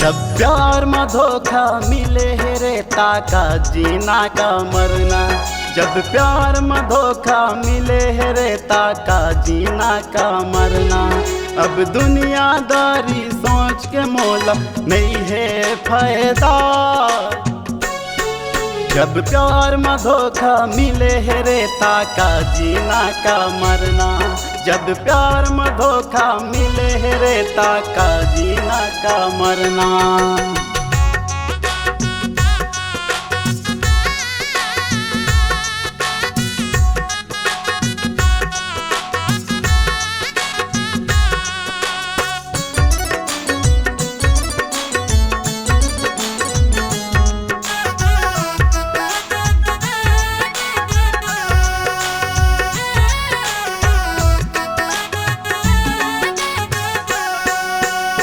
जब प्यार में धोखा मिले है रेता का जीना का मरना। जब प्यार में धोखा मिले है रेता का जीना का मरना। अब दुनियादारी सोच के मोला नहीं है फायदा। जब प्यार में धोखा मिले है रेता का जीना का मरना। जब प्यार में धोखा मिले है रेता का जीना का मरना।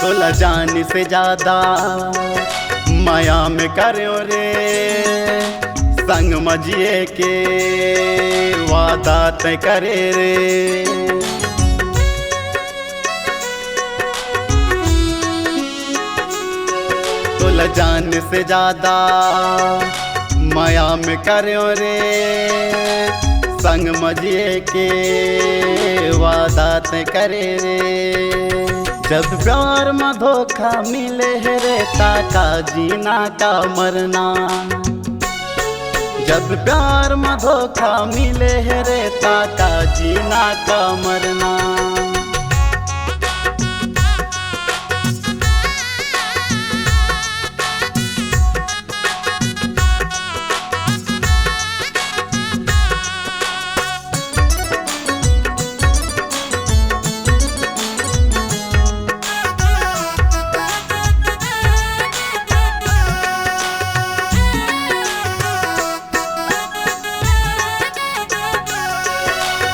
तोला जान से ज्यादा माया में करो रे। संग मजिए के वादा तय करे रे। तोला जान से ज्यादा माया में करो रे। संग मजिए के वादा तय करे रे। जब प्यार में धोखा मिले है रेता का जीना का मरना। जब प्यार में धोखा मिले है रेता का जीना का मरना।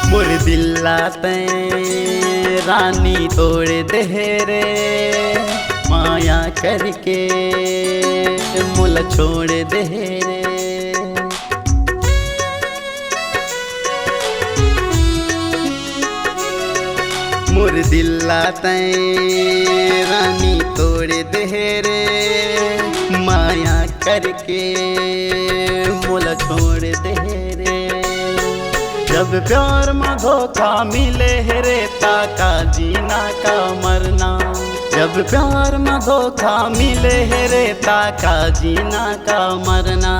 मोर दिल्ला तैं रानी तोड़ दे रे। माया करके मुल छोड़ दे रे। मोर दिल्ला तैं रानी तोड़ दे रे। माया करके मुल छोड़ दे रे। जब प्यार में धोखा मिले है रेता का जीना का मरना। जब प्यार में धोखा मिले है रेता का जीना का मरना।